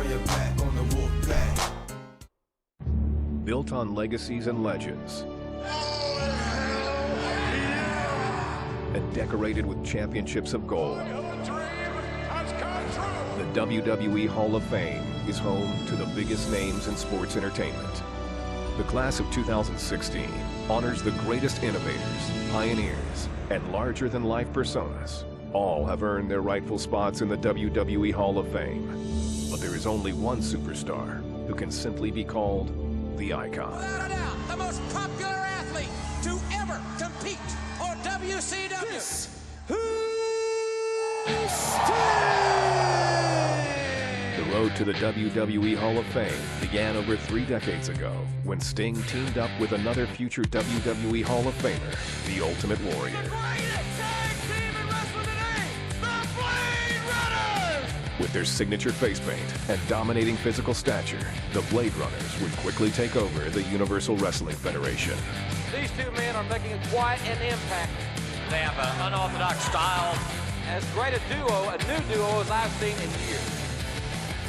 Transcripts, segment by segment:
turn your back on the wolf pack. Built on legacies and legends, and decorated with championships of gold, the WWE Hall of Fame is home to the biggest names in sports entertainment. The class of 2016 honors the greatest innovators, pioneers, and larger-than-life personas. All have earned their rightful spots in the WWE Hall of Fame. But there is only one superstar who can simply be called the Icon. Without a doubt, the most popular athlete to ever compete for WCW. This The road to the WWE Hall of Fame began over 3 decades ago when Sting teamed up with another future WWE Hall of Famer, the Ultimate Warrior. With their signature face paint and dominating physical stature, the Blade Runners would quickly take over the Universal Wrestling Federation. These two men are making quite an impact. They have an unorthodox style. As great a new duo as I've seen in years.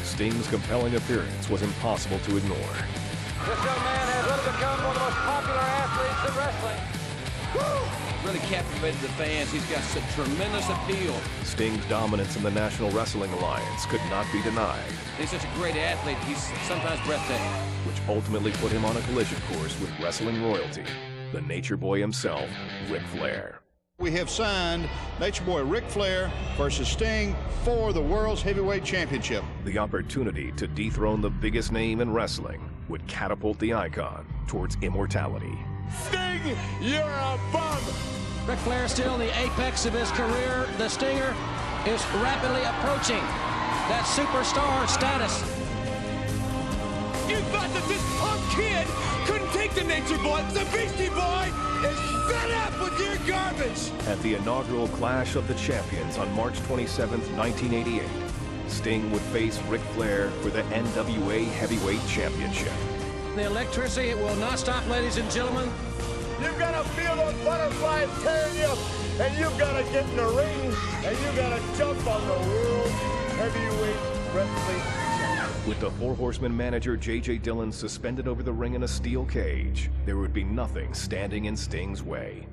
Sting's compelling appearance was impossible to ignore. This young man has really become one of the most popular athletes in wrestling. really captivated the fans. He's got such tremendous appeal. Sting's dominance in the National Wrestling Alliance could not be denied. He's such a great athlete. He's sometimes breathtaking. Which ultimately put him on a collision course with wrestling royalty, the Nature Boy himself, Ric Flair. We have signed Nature Boy Ric Flair versus Sting for the World's Heavyweight Championship. The opportunity to dethrone the biggest name in wrestling would catapult the Icon towards immortality. Sting, you're a bum! Ric Flair still in the apex of his career. The Stinger is rapidly approaching that superstar status. You thought that this punk kid couldn't take the Nature Boy? The Beastie Boy is fed up with your garbage! At the inaugural Clash of the Champions on March 27th, 1988, Sting would face Ric Flair for the NWA Heavyweight Championship. The electricity will not stop, ladies and gentlemen. You've got to feel those butterflies tearing you, and you've got to get in the ring, and you've got to jump on the World Heavyweight Wrestling Championship. With the Four Horsemen manager J.J. Dillon suspended over the ring in a steel cage, there would be nothing standing in Sting's way.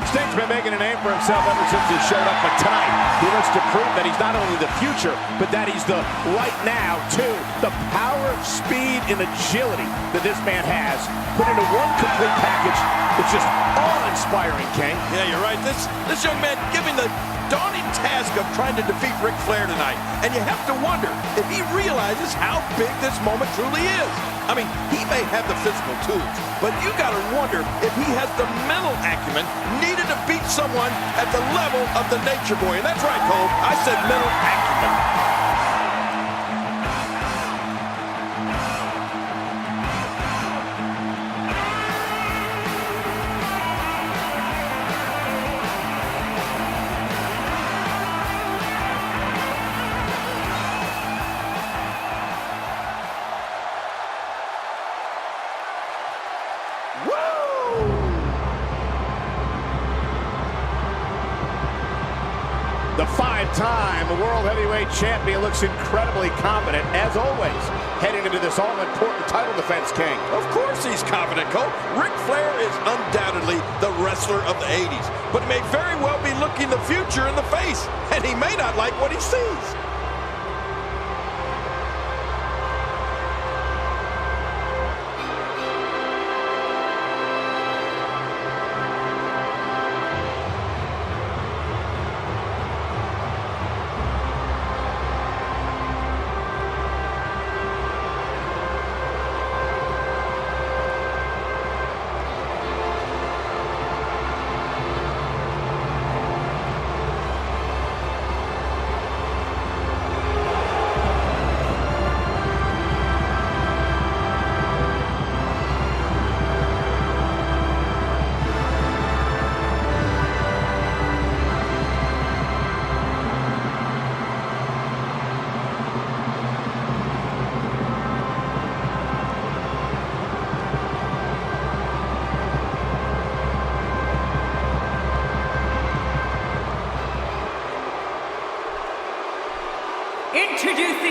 Sting's been making a name for himself ever since he showed up, but tonight he looks to prove that he's not only the future, but that he's the right now, too. The power, speed, and agility that this man has put into one complete package. It's just awe-inspiring, King. Yeah, you're right. This young man giving the daunting task of trying to defeat Ric Flair tonight. And you have to wonder if he realizes how big this moment truly is. I mean, he may have the physical tools, but you got to wonder if he has the mental acumen needed to beat someone at the level of the Nature Boy. And that's right, Cole. I said mental acumen. The five-time World Heavyweight Champion looks incredibly confident, as always, heading into this all-important title defense, King. Of course he's confident, Cole. Ric Flair is undoubtedly the wrestler of the 80s, but he may very well be looking the future in the face, and he may not like what he sees.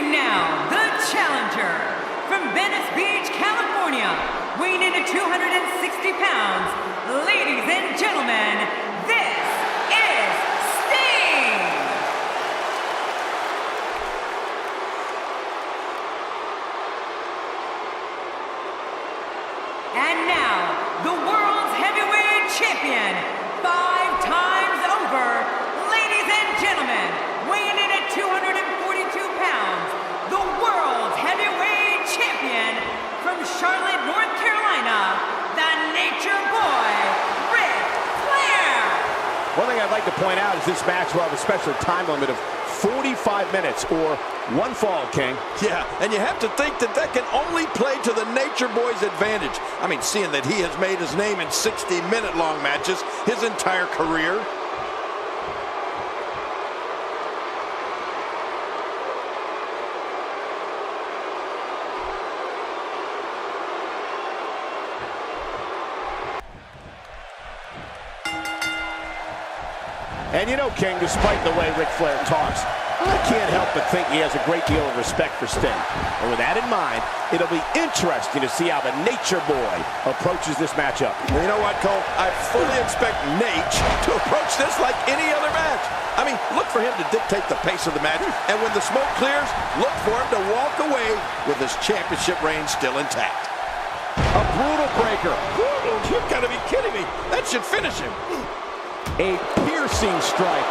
And now, the challenger from Venice Beach, California, weighing in at 260 pounds, ladies and gentlemen, this is Sting! And now, the world's heavyweight champion, 5 times over, ladies and gentlemen, weighing in at 242 pounds, the world's heavyweight champion from Charlotte, North Carolina, the Nature Boy, Ric Flair. One thing I'd like to point out is this match will have a special time limit of 45 minutes or one fall, King. Yeah, and you have to think that that can only play to the Nature Boy's advantage. I mean, seeing that he has made his name in 60-minute long matches his entire career. And you know, King, despite the way Ric Flair talks, I can't help but think he has a great deal of respect for Sting. And with that in mind, it'll be interesting to see how the Nature Boy approaches this matchup. Well, you know what, Cole? I fully expect Nate to approach this like any other match. I mean, look for him to dictate the pace of the match. And when the smoke clears, look for him to walk away with his championship reign still intact. A brutal breaker. You've got to be kidding me. That should finish him. A piercing strike.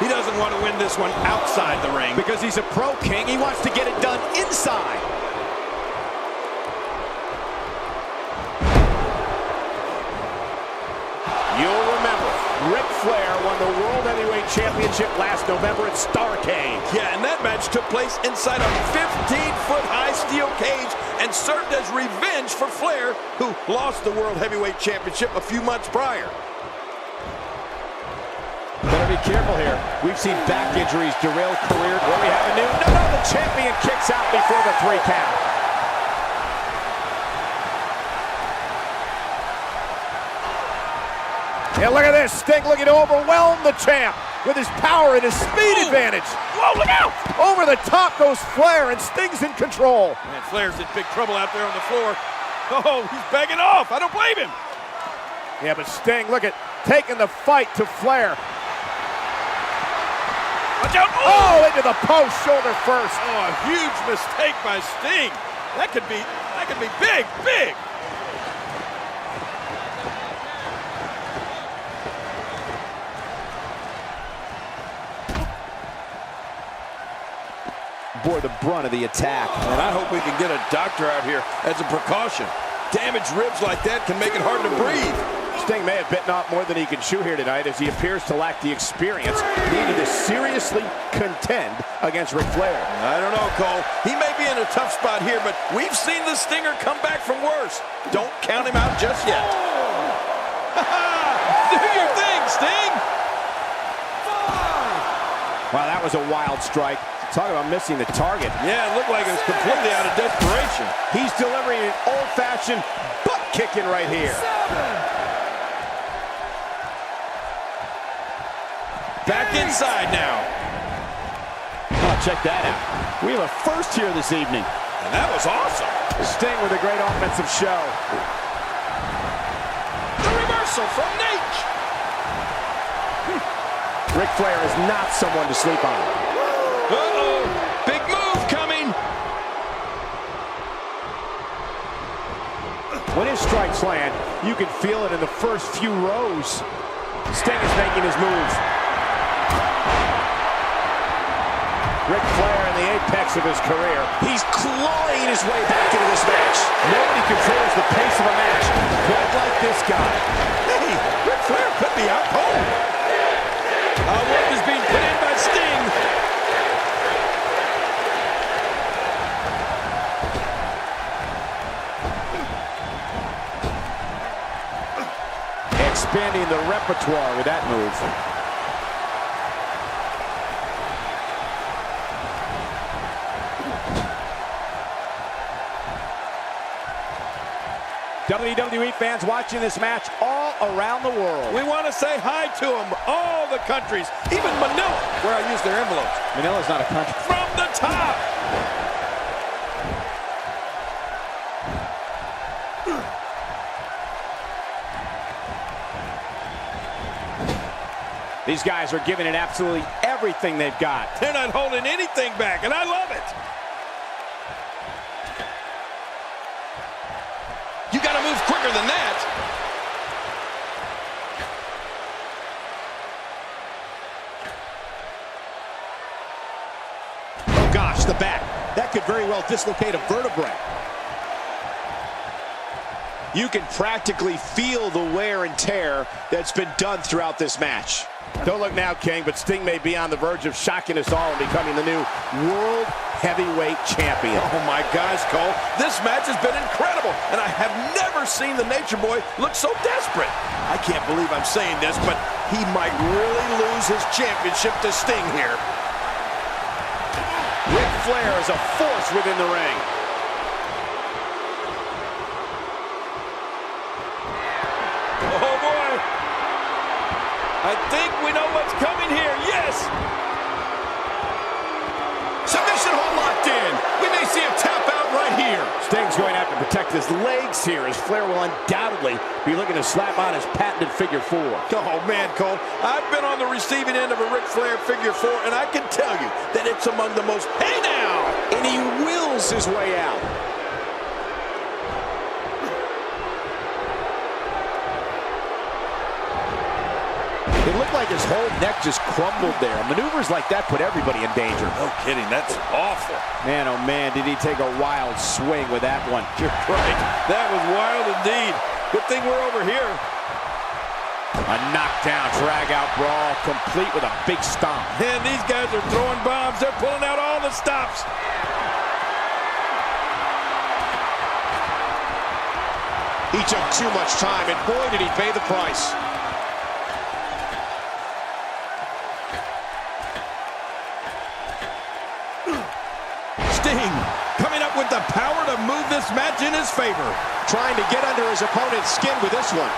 He doesn't want to win this one outside the ring. Because he's a pro, King. He wants to get it done inside. You'll remember, Ric Flair won the World Heavyweight Championship last November at Starrcade. Yeah, and that match took place inside a 15-foot-high steel cage and served as revenge for Flair, who lost the World Heavyweight Championship a few months prior. Better be careful here. We've seen back injuries derail career. What we have a new... No, the champion kicks out before the 3 count. And look at this. Sting looking to overwhelm the champ with his power and his speed advantage. Whoa, look out! Over the top goes Flair, and Sting's in control. Man, Flair's in big trouble out there on the floor. Oh, he's begging off. I don't blame him. Yeah, but Sting, look at, taking the fight to Flair. Watch out! Oh, into the post, shoulder first. Oh, a huge mistake by Sting. That could be big, big. Bore the brunt of the attack. And I hope we can get a doctor out here as a precaution. Damaged ribs like that can make it hard to breathe. Sting may have bitten off more than he can chew here tonight, as he appears to lack the experience needed to seriously contend against Ric Flair. I don't know, Cole. He may be in a tough spot here, but we've seen the Stinger come back from worse. Don't count him out just yet. Do your thing, Sting! Wow, that was a wild strike. Talk about missing the target. Yeah, it looked like it was completely out of desperation. He's delivering an old-fashioned butt kicking right here. Back inside now. Oh, check that out. We have a first here this evening. And that was awesome. Sting with a great offensive show. The reversal from Nate. Ric Flair is not someone to sleep on. Uh-oh. Big move coming. When his strikes land, you can feel it in the first few rows. Sting is making his moves. Ric Flair in the apex of his career. He's clawing his way back into this match. Nobody controls the pace of a match quite like this guy. Hey, Ric Flair could be out cold. Work is being put in by Sting. Expanding the repertoire with that move. WWE fans watching this match all around the world. We want to say hi to them, all the countries, even Manila, where I use their envelopes. Manila's not a country. From the top. These guys are giving it absolutely everything they've got. They're not holding anything back, and I love it. You got to move quicker than that. Oh gosh, the back. That could very well dislocate a vertebrae. You can practically feel the wear and tear that's been done throughout this match. Don't look now, King, but Sting may be on the verge of shocking us all and becoming the new World Heavyweight Champion. Oh my gosh, Cole. This match has been incredible, and I have never seen the Nature Boy look so desperate. I can't believe I'm saying this, but he might really lose his championship to Sting here. Ric Flair is a force within the ring. Oh boy. I think we know what's coming here. Yes. Submission hold locked in. We may see a tap out right here. Sting's going to have to protect his legs here, as Flair will undoubtedly be looking to slap on his patented figure 4. Oh man, Cole, I've been on the receiving end of a Ric Flair figure 4, and I can tell you that it's among the most, hey now! And he wills his way out. It looked like his whole neck just crumbled there. Maneuvers like that put everybody in danger. No kidding, that's awful. Man, oh man, did he take a wild swing with that one. You're right, that was wild indeed. Good thing we're over here. A knockdown, drag-out brawl, complete with a big stomp. Man, these guys are throwing bombs. They're pulling out all the stops. He took too much time, and boy, did he pay the price. Sting coming up with the power to move this match in his favor. Trying to get under his opponent's skin with this one.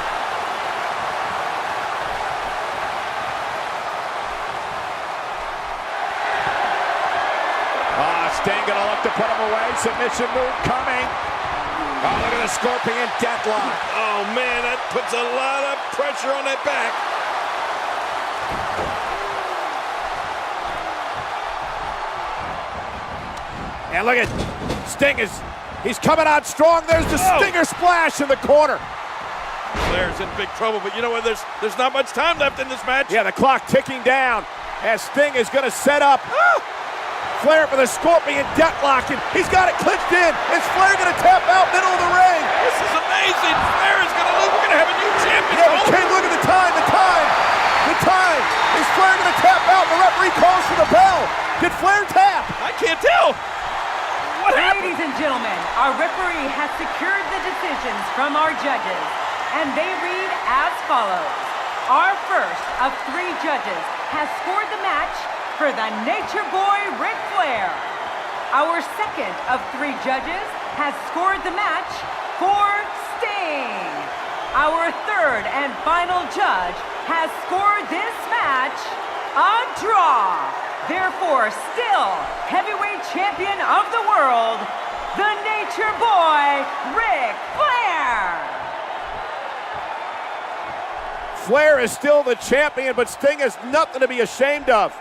Sting gonna look to put him away. Submission move coming. Oh, look at the Scorpion deathlock. Oh man, that puts a lot of pressure on that back. And look at Sting he's coming out strong. There's the Stinger splash in the corner. Flair's in big trouble, but you know what? There's not much time left in this match. Yeah, the clock ticking down as Sting is going to set up Flair for the Scorpion deathlock, and he's got it clinched in. Is Flair going to tap out middle of the ring? This is amazing. Flair is going to lose. We're going to have a new champion. Yeah, but King, look at the time. Is Flair going to tap out? The referee calls for the bell. Did Flair tap? I can't tell. What happened? Ladies and gentlemen, our referee has secured the decisions from our judges, and they read as follows. Our first of 3 judges has scored the match for the Nature Boy Ric Flair. Our second of 3 judges has scored the match for Sting. Our third and final judge has scored this match a draw. Therefore, still heavyweight champion of the world, the Nature Boy, Ric Flair. Flair is still the champion, but Sting is nothing to be ashamed of.